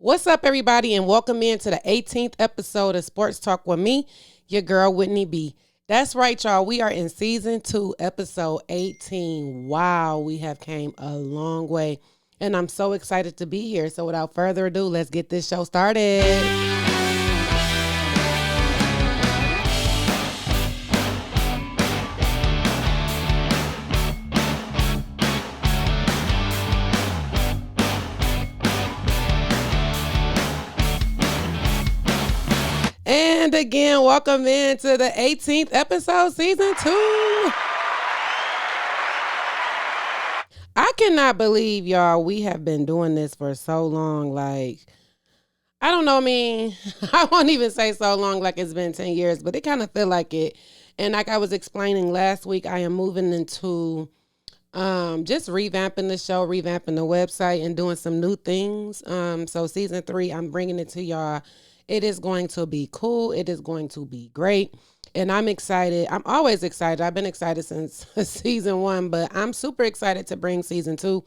What's up, everybody, and welcome in to the 18th episode of Sports Talk with me, your girl, Whitney B. That's right, y'all. We are in season 2, episode 18. Wow, we have came a long way, and I'm so excited to be here. So without further ado, let's get this show started. And again, welcome into the 18th episode, season 2. I cannot believe, y'all, we have been doing this for so long. Like, I don't know, I won't even say so long like it's been 10 years, but it kind of feel like it. And like I was explaining last week, I am moving into just revamping the show, revamping the website, and doing some new things. So season 3, I'm bringing it to y'all. It is going to be cool. It is going to be great. And I'm excited. I'm always excited. I've been excited since season 1, but I'm super excited to bring season 2.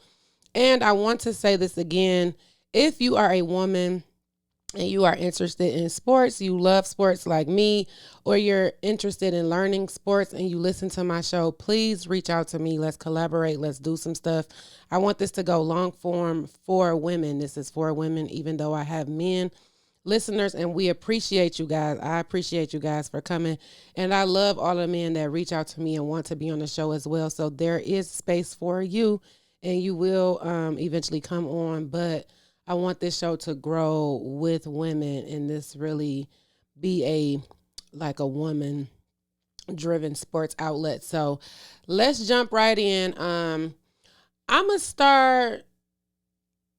And I want to say this again. If you are a woman and you are interested in sports, you love sports like me, or you're interested in learning sports and you listen to my show, please reach out to me. Let's collaborate. Let's do some stuff. I want this to go long form for women. This is for women, even though I have men listeners, and we appreciate you guys. I appreciate you guys for coming, and I love all the men that reach out to me and want to be on the show as well. So there is space for you, and you will eventually come on, but I want this show to grow with women and this really be a woman driven sports outlet. So let's jump right in. I'm gonna start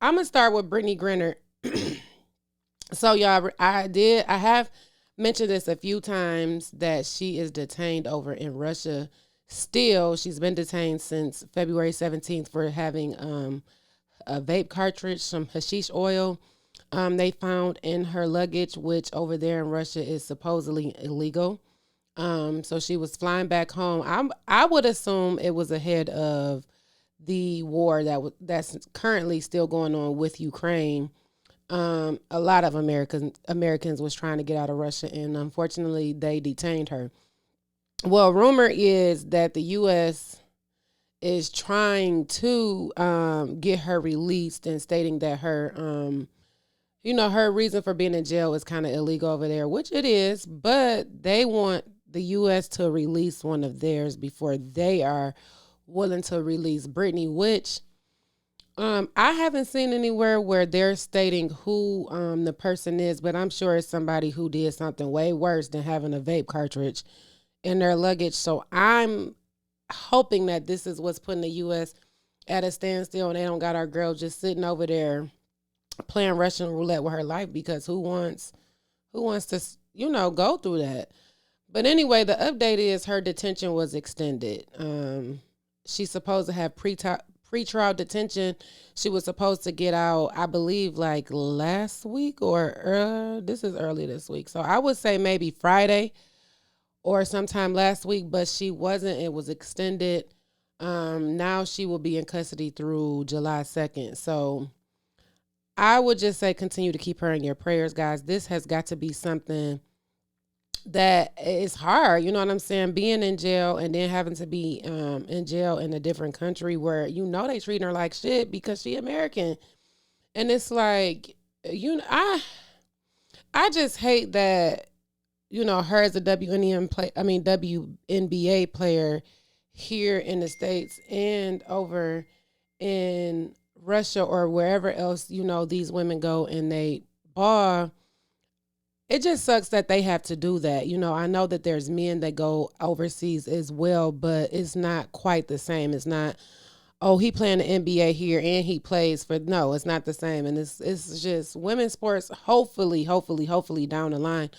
with Brittney Griner. So y'all, I have mentioned this a few times that she is detained over in Russia. Still, she's been detained since February 17th for having a vape cartridge, some hashish oil they found in her luggage, which over there in Russia is supposedly illegal. So she was flying back home. I would assume it was ahead of the war that's currently still going on with Ukraine. A lot of Americans was trying to get out of Russia, and unfortunately they detained her. Well, rumor is that the U.S. is trying to get her released and stating that her her reason for being in jail is kind of illegal over there, which it is, but they want the U.S. to release one of theirs before they are willing to release Brittney, which I haven't seen anywhere where they're stating who the person is, but I'm sure it's somebody who did something way worse than having a vape cartridge in their luggage. So I'm hoping that this is what's putting the U.S. at a standstill, and they don't got our girl just sitting over there playing Russian roulette with her life, because who wants to go through that? But anyway, the update is her detention was extended. She's supposed to have pretrial detention. She was supposed to get out, I believe, like last week or this is early this week. So I would say maybe Friday or sometime last week, but she wasn't. It was extended. Now she will be in custody through July 2nd. So I would just say continue to keep her in your prayers, guys. This has got to be something that is hard, you know what I'm saying? Being in jail and then having to be in jail in a different country where they treat her like shit because she American. And it's like, I just hate that, her as a WNBA player here in the States and over in Russia or wherever else, these women go and they ball. It just sucks that they have to do that. I know that there's men that go overseas as well, but it's not quite the same. It's not, he playing the NBA here and he plays for, no, it's not the same. And it's just women's sports, hopefully down the line,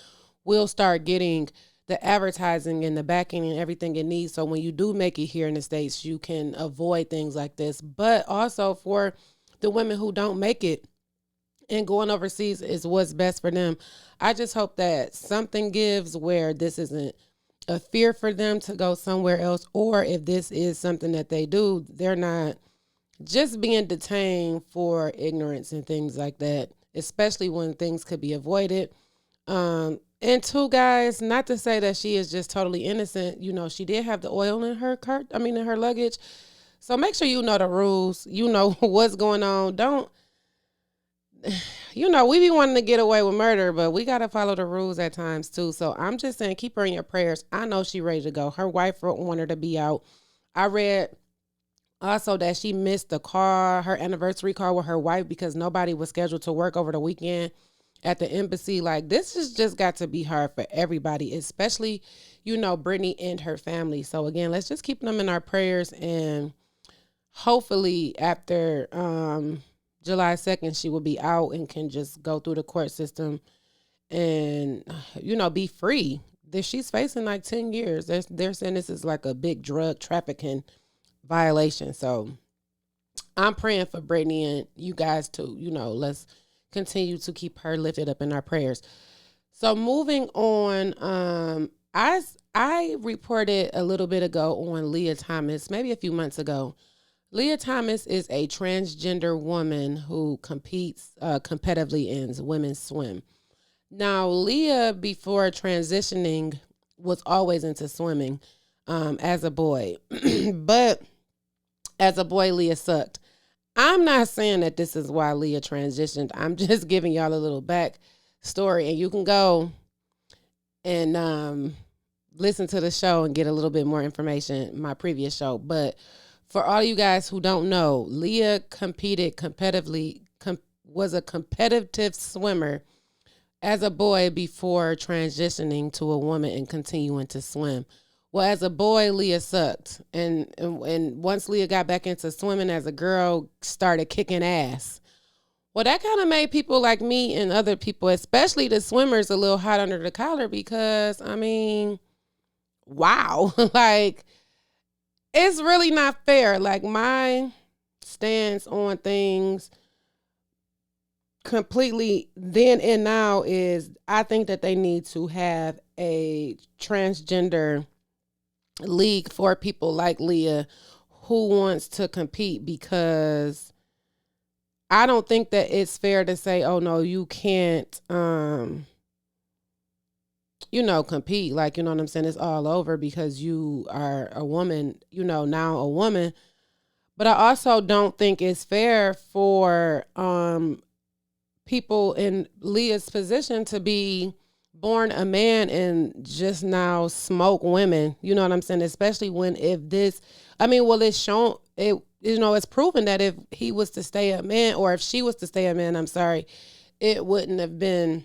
will start getting the advertising and the backing and everything it needs. So when you do make it here in the States, you can avoid things like this. But also for the women who don't make it, and going overseas is what's best for them. I just hope that something gives where this isn't a fear for them to go somewhere else, or if this is something that they do, they're not just being detained for ignorance and things like that. especially when things could be avoided. And two, guys, not to say that she is just totally innocent. She did have the oil in her cart. I mean, in her luggage. So make sure you know the rules. You know what's going on. Don't. We be wanting to get away with murder, but we got to follow the rules at times too. So I'm just saying, keep her in your prayers. I know she ready to go. Her wife want her to be out. I read also that she missed her anniversary call with her wife because nobody was scheduled to work over the weekend at the embassy. Like, this has just got to be hard for everybody, especially, Brittney and her family. So again, let's just keep them in our prayers, and hopefully after July 2nd, she will be out and can just go through the court system and, be free. She's facing like 10 years. They're saying this is like a big drug trafficking violation. So I'm praying for Brittney and you guys too. Let's continue to keep her lifted up in our prayers. So moving on, I reported a little bit ago on Leah Thomas, maybe a few months ago. Leah Thomas is a transgender woman who competes competitively in women's swim. Now, Leah, before transitioning, was always into swimming as a boy. But as a boy, Leah sucked. I'm not saying that this is why Leah transitioned. I'm just giving y'all a little back story. And you can go and listen to the show and get a little bit more information, my previous show. But for all you guys who don't know, Leah competed competitively, was a competitive swimmer as a boy before transitioning to a woman and continuing to swim. Well, as a boy, Leah sucked. And once Leah got back into swimming as a girl, started kicking ass. Well, that kind of made people like me and other people, especially the swimmers, a little hot under the collar because, wow. Like, it's really not fair. Like, my stance on things completely then and now is I think that they need to have a transgender league for people like Leah who wants to compete, because I don't think that it's fair to say, oh no, you can't compete. Like, you know what I'm saying? It's all over because you are a woman, now a woman. But I also don't think it's fair for people in Leah's position to be born a man and just now smoke women. You know what I'm saying? Especially it's shown, it's proven that if he was to stay a man, or if she was to stay a man, it wouldn't have been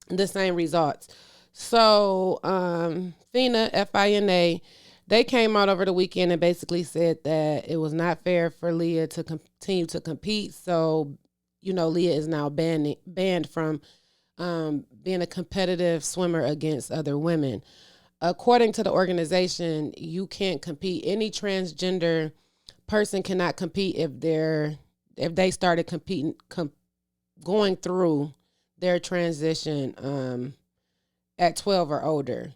the same results. So, FINA, F-I-N-A, they came out over the weekend and basically said that it was not fair for Leah to continue to compete. So, Leah is now banned from being a competitive swimmer against other women. According to the organization, you can't compete. Any transgender person cannot compete if they started competing, going through their transition at 12 or older.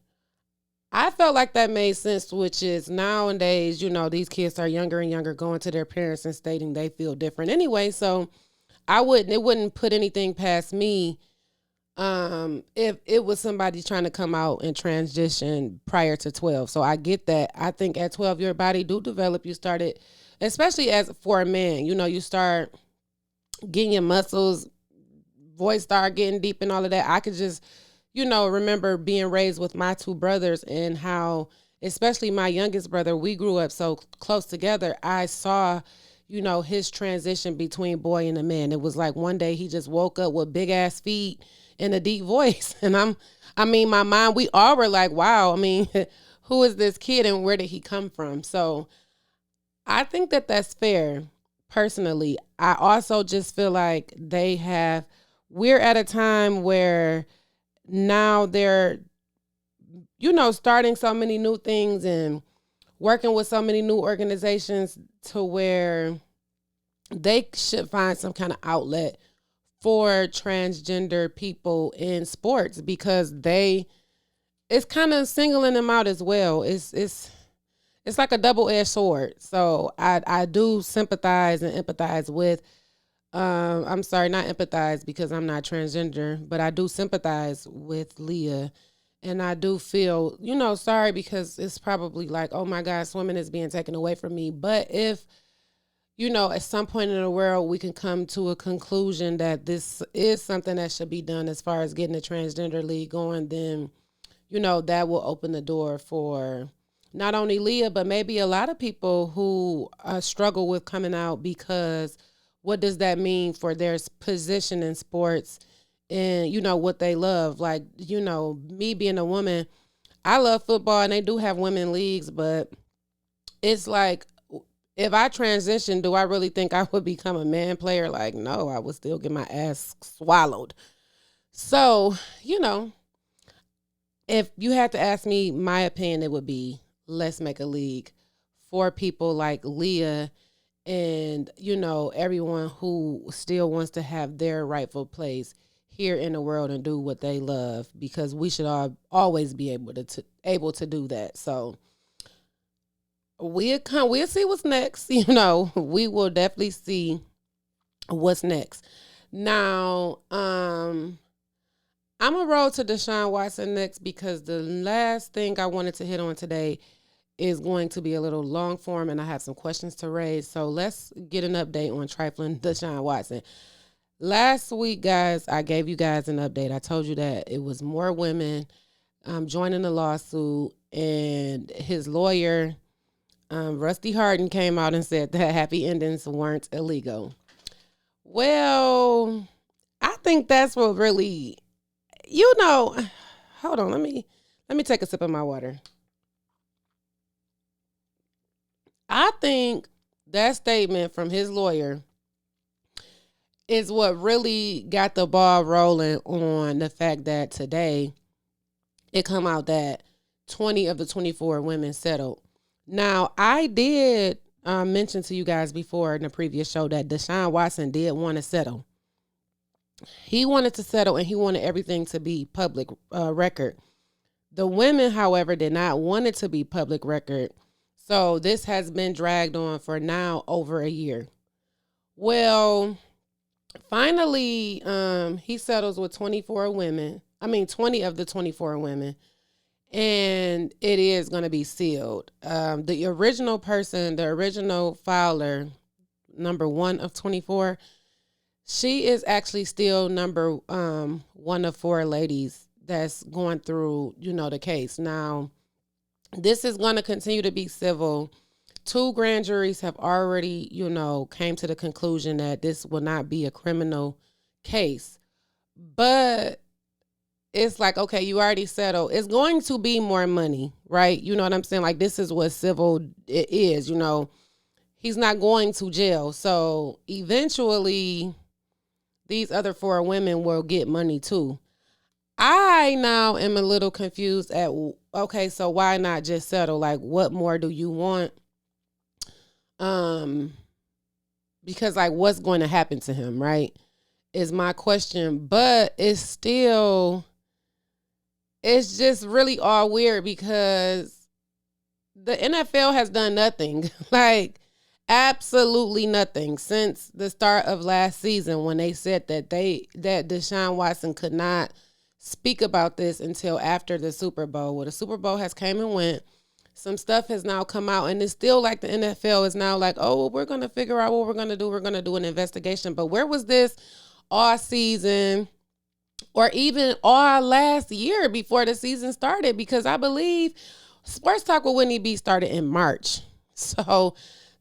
I felt like that made sense, which is nowadays, these kids are younger and younger, going to their parents and stating they feel different anyway. So it wouldn't put anything past me if it was somebody trying to come out and transition prior to 12. So I get that. I think at 12, your body do develop. You started, especially as for a man, you start getting your muscles, voice start getting deep and all of that. I could just, remember being raised with my two brothers and how, especially my youngest brother, we grew up so close together. I saw, his transition between boy and a man. It was like one day he just woke up with big ass feet and a deep voice. And my mind, we all were like, wow, who is this kid and where did he come from? So I think that that's fair. Personally, I also just feel like we're at a time where now they're, starting so many new things and working with so many new organizations to where they should find some kind of outlet for transgender people in sports, because it's kind of singling them out as well. It's like a double-edged sword. So I do sympathize and empathize with I'm sorry, not empathize because I'm not transgender, but I do sympathize with Leah. And I do feel, sorry because it's probably like, oh my God, swimming is being taken away from me. But if, at some point in the world, we can come to a conclusion that this is something that should be done as far as getting a transgender league going, then, that will open the door for not only Leah, but maybe a lot of people who struggle with coming out, because what does that mean for their position in sports and, what they love? Like, me being a woman, I love football and they do have women leagues, but it's like, if I transition, do I really think I would become a man player? Like, no, I would still get my ass swallowed. So, if you had to ask me my opinion, it would be, let's make a league for people like Leah and, everyone who still wants to have their rightful place here in the world and do what they love, because we should always be able to do that. So we'll see what's next. We will definitely see what's next. Now, I'm gonna roll to Deshaun Watson next, because the last thing I wanted to hit on today is going to be a little long form, and I have some questions to raise. So let's get an update on trifling Deshaun Watson. Last week, guys, I gave you guys an update. I told you that it was more women joining the lawsuit, and his lawyer, Rusty Harden, came out and said that happy endings weren't illegal. Well, I think that's what really, hold on, let me take a sip of my water. I think that statement from his lawyer is what really got the ball rolling on the fact that today it come out that 20 of the 24 women settled. Now, I did mention to you guys before in the previous show that Deshaun Watson did want to settle. He wanted to settle, and he wanted everything to be public record. The women, however, did not want it to be public record. So this has been dragged on for now over a year. Well, finally, he settles with 20 of the 24 women. And it is going to be sealed. The original filer, number 1 of 24, she is actually still number 1 of 4 ladies that's going through, the case. Now, this is going to continue to be civil. 2 grand juries have already, came to the conclusion that this will not be a criminal case. But it's like, okay, you already settled. It's going to be more money, right? You know what I'm saying? Like, this is what civil it is, He's not going to jail. So eventually these other 4 women will get money too. I now am a little confused at, okay, so why not just settle? Like, what more do you want? Because like, what's going to happen to him, right? Is my question. But it's just really all weird, because the NFL has done nothing, like absolutely nothing, since the start of last season, when they said that Deshaun Watson could not speak about this until after the Super Bowl. Well, the Super Bowl has came and went. Some stuff has now come out, and it's still like the NFL is now like, oh, well, we're going to figure out what we're going to do. We're going to do an investigation. But where was this all season, or even all last year before the season started? Because I believe Sports Talk with Whitney B started in March. So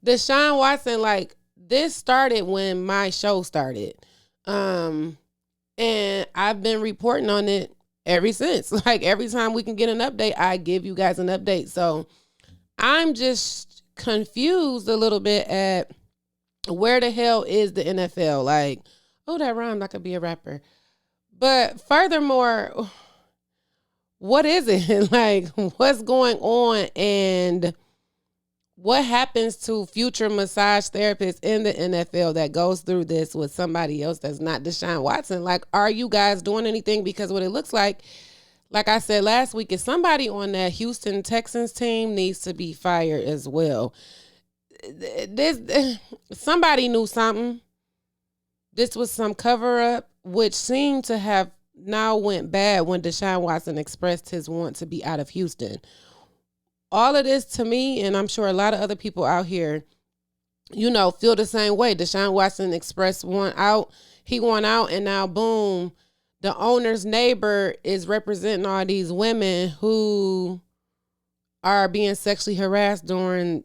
Deshaun Watson, like, this started when my show started. And I've been reporting on it ever since. Like, every time we can get an update, I give you guys an update. So I'm just confused a little bit at where the hell is the NFL? Like, oh, that rhymed. I could be a rapper. But furthermore, what is it? Like, what's going on? And what happens to future massage therapists in the NFL that goes through this with somebody else that's not Deshaun Watson? Like, are you guys doing anything? Because what it looks like I said last week, is somebody on that Houston Texans team needs to be fired as well. Somebody knew something. this was some cover up, which seemed to have now went bad when Deshaun Watson expressed his want to be out of Houston. All of this to me, and I'm sure a lot of other people out here, feel the same way. Deshaun Watson expressed want out. He want out, and now boom, the owner's neighbor is representing all these women who are being sexually harassed during,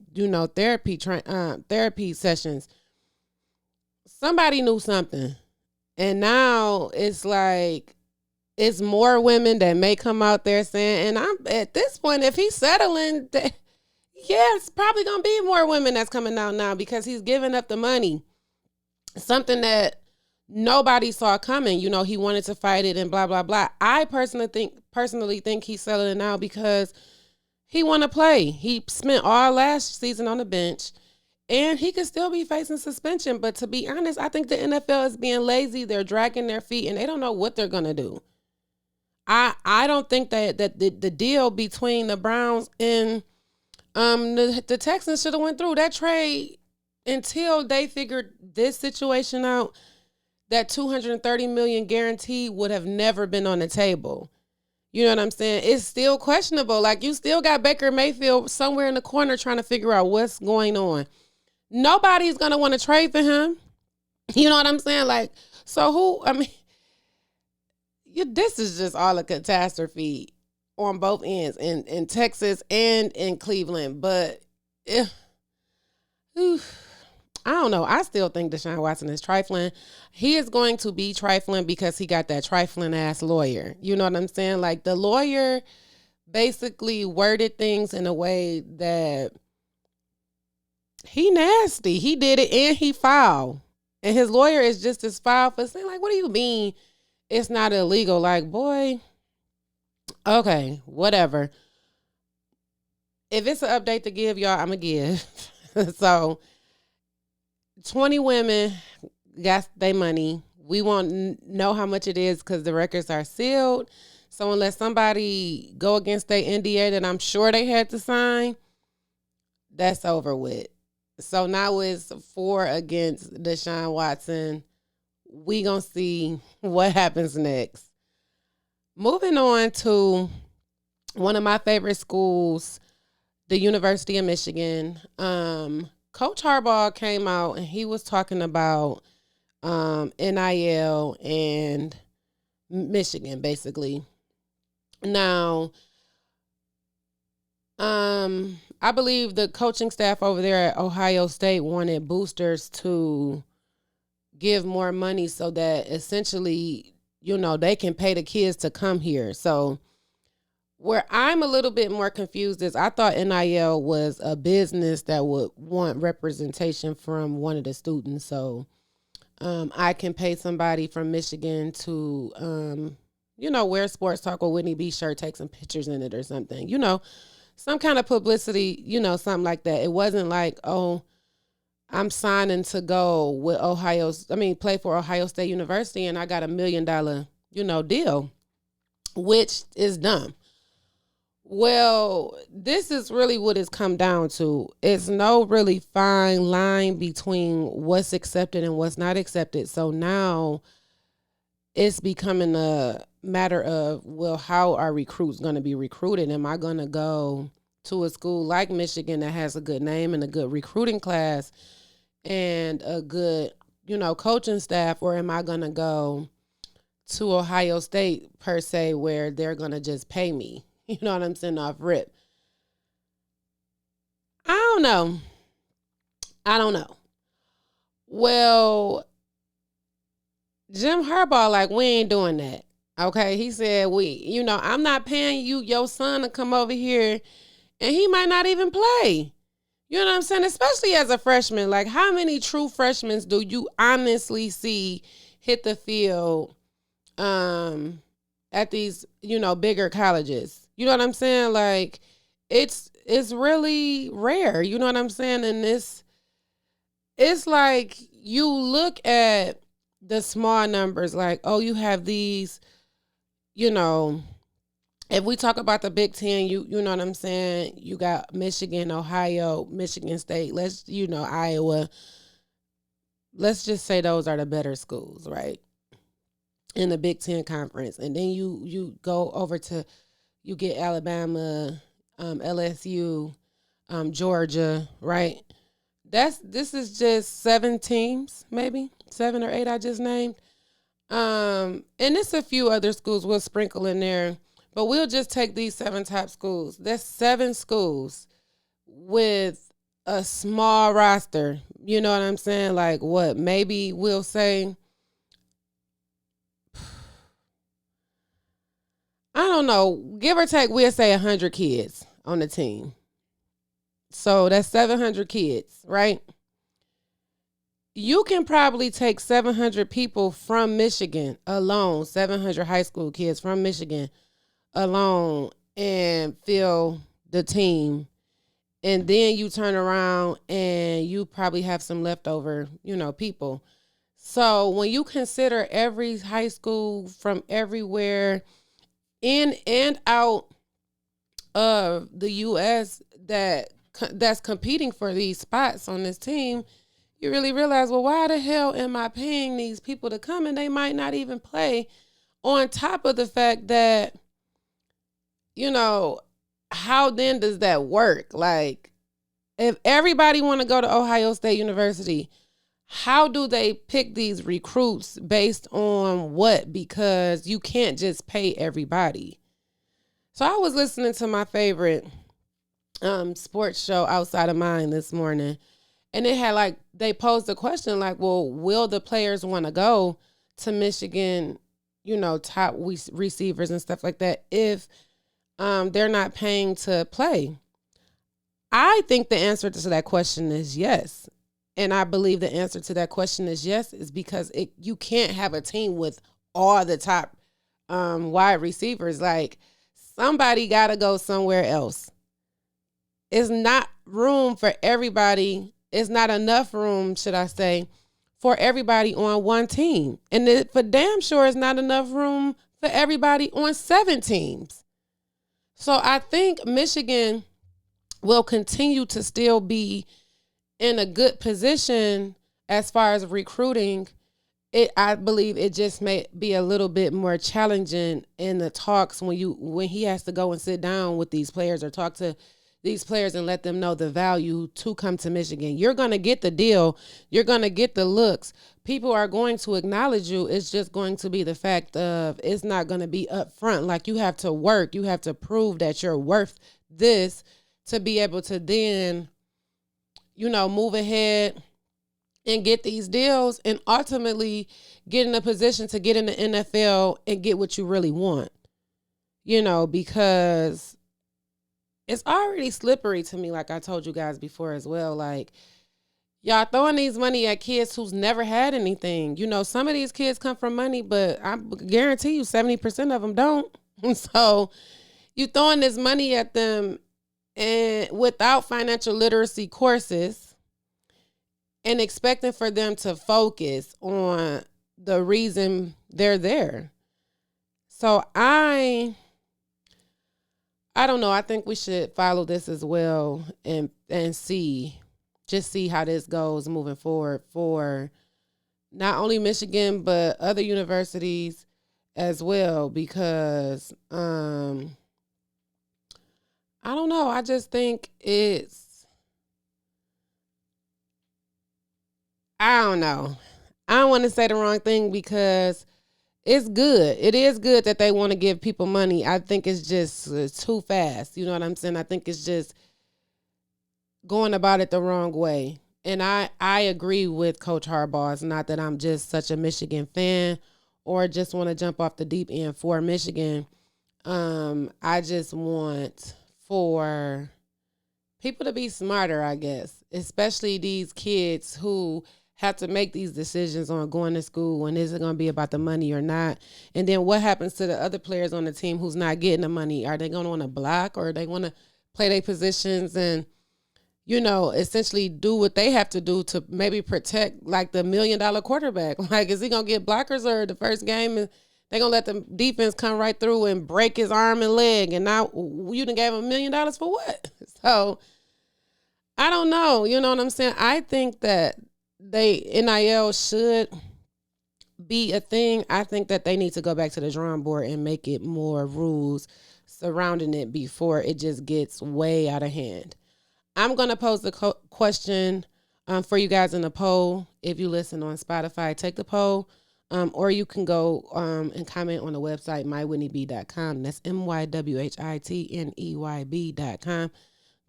therapy sessions. Somebody knew something. And now it's like, it's more women that may come out there saying, and I'm at this point, if he's settling, it's probably going to be more women that's coming out now because he's giving up the money. Something that nobody saw coming. He wanted to fight it and blah, blah, blah. I personally think he's settling now because he want to play. He spent all last season on the bench, and he could still be facing suspension. But to be honest, I think the NFL is being lazy. They're dragging their feet, and they don't know what they're going to do. I don't think that the deal between the Browns and the Texans should have went through that trade until they figured this situation out. That $230 million guarantee would have never been on the table. You know what I'm saying? It's still questionable. Like, you still got Baker Mayfield somewhere in the corner trying to figure out what's going on. Nobody's going to want to trade for him. You know what I'm saying? Like, so this is just all a catastrophe on both ends in Texas and in Cleveland. But I don't know. I still think Deshaun Watson is trifling. He is going to be trifling because he got that trifling ass lawyer. You know what I'm saying? Like, the lawyer basically worded things in a way that he nasty. He did it and he foul. And his lawyer is just as foul for saying, like, what do you mean it's not illegal? Like, boy, okay, whatever. If it's an update to give, y'all, I'm going to give. So, 20 women got their money. We won't know how much it is because the records are sealed. So unless somebody go against their NDA that I'm sure they had to sign, that's over with. So now it's 4 against Deshaun Watson. We gonna see what happens next. Moving on to one of my favorite schools, the University of Michigan. Coach Harbaugh came out and he was talking about NIL and Michigan, basically. Now, I believe the coaching staff over there at Ohio State wanted boosters to give more money so that essentially, they can pay the kids to come here. So where I'm a little bit more confused is I thought NIL was a business that would want representation from one of the students. So I can pay somebody from Michigan to, wear Sports Talk with Whitney B shirt, take some pictures in it or something, some kind of publicity, something like that. It wasn't like, oh, I'm signing to go with play for Ohio State University and I got $1 million, deal, which is dumb. Well, this is really what it's come down to. It's no really fine line between what's accepted and what's not accepted. So now it's becoming a matter of, well, how are recruits going to be recruited? Am I going to go to a school like Michigan that has a good name and a good recruiting class and a good, coaching staff, or am I going to go to Ohio State per se where they're going to just pay me? You know what I'm saying? Off rip. I don't know. Well, Jim Harbaugh, we ain't doing that. Okay. He said, I'm not paying your son to come over here and he might not even play. You know what I'm saying? Especially as a freshman. Like, how many true freshmen do you honestly see hit the field at these, bigger colleges? You know what I'm saying? Like, it's really rare. You know what I'm saying? And it's like you look at the small numbers, like, oh, you have these, if we talk about the Big Ten, you know what I'm saying? You got Michigan, Ohio, Michigan State, Iowa. let's just say those are the better schools, right? In the Big Ten conference. And then you go over to, you get Alabama, LSU, Georgia, right? This is just 7 teams, maybe 7 or 8 I just named. And it's a few other schools we'll sprinkle in there, but we'll just take these 7 top schools. That's 7 schools with a small roster. You know what I'm saying? Like what? Maybe we'll say, I don't know, give or take, we'll say 100 kids on the team. So that's 700 kids, right? You can probably take 700 people from Michigan alone, 700 high school kids from Michigan alone, and fill the team. And then you turn around and you probably have some leftover, people. So when you consider every high school from everywhere in and out of the U.S. that's competing for these spots on this team, you really realize, well, why the hell am I paying these people to come and they might not even play? On top of the fact that, how then does that work? Like, if everybody want to go to Ohio State University, how do they pick these recruits based on what? Because you can't just pay everybody. So I was listening to my favorite sports show Outside of Mine this morning, and it had they posed a question like, well, will the players want to go to Michigan, top receivers and stuff like that if they're not paying to play? I think the answer to that question is yes. And I believe the answer to that question is yes, is because you can't have a team with all the top wide receivers. Like, somebody got to go somewhere else. It's not room for everybody. It's not enough room, should I say, for everybody on one team. And for damn sure, it's not enough room for everybody on 7 teams. So I think Michigan will continue to still be in a good position as far as recruiting. I believe it just may be a little bit more challenging in the talks when he has to go and sit down with these players or talk to these players and let them know the value to come to Michigan. You're going to get the deal. You're going to get the looks. People are going to acknowledge you. It's just going to be the fact of it's not going to be upfront. Like, you have to work. You have to prove that you're worth this to be able to then, move ahead and get these deals and ultimately get in a position to get in the NFL and get what you really want, because it's already slippery to me, like I told you guys before as well. Like, y'all throwing these money at kids who's never had anything. Some of these kids come from money, but I guarantee you 70% of them don't. So you throwing this money at them and without financial literacy courses and expecting for them to focus on the reason they're there. So I don't know. I think we should follow this as well and see how this goes moving forward for not only Michigan, but other universities as well, because I don't know. I just think I don't know. I don't want to say the wrong thing because it's good. It is good that they want to give people money. I think it's just too fast. You know what I'm saying? I think it's just going about it the wrong way. And I agree with Coach Harbaugh. It's not that I'm just such a Michigan fan or just want to jump off the deep end for Michigan. I just want for people to be smarter, I guess, especially these kids who have to make these decisions on going to school and is it going to be about the money or not? And then what happens to the other players on the team who's not getting the money? Are they going to want to block, or they want to play their positions and, essentially do what they have to do to maybe protect like the $1 million quarterback? Like, is he going to get blockers, or the first game they're going to let the defense come right through and break his arm and leg, and now you done gave him $1 million for what? So I don't know. You know what I'm saying? I think that NIL should be a thing. I think that they need to go back to the drawing board and make it more rules surrounding it before it just gets way out of hand. I'm going to pose the question for you guys in the poll. If you listen on Spotify, take the poll. Or you can go and comment on the website, mywhitneyb.com. That's mywhitneyb.com.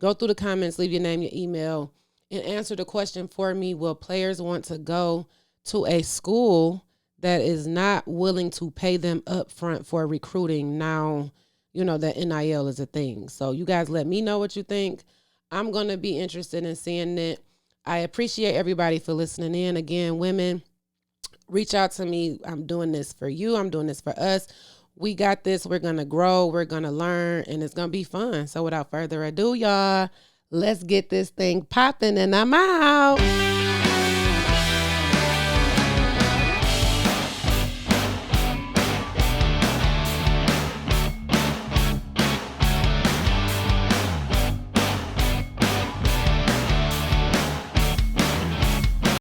Go through the comments, leave your name, your email, and answer the question for me. Will players want to go to a school that is not willing to pay them up front for recruiting now, that NIL is a thing? So you guys let me know what you think. I'm going to be interested in seeing it. I appreciate everybody for listening in. Again, women, reach out to me. I'm doing this for you. I'm doing this for us. We got this. We're going to grow. We're going to learn, and it's going to be fun. So without further ado, y'all, let's get this thing popping, and I'm out.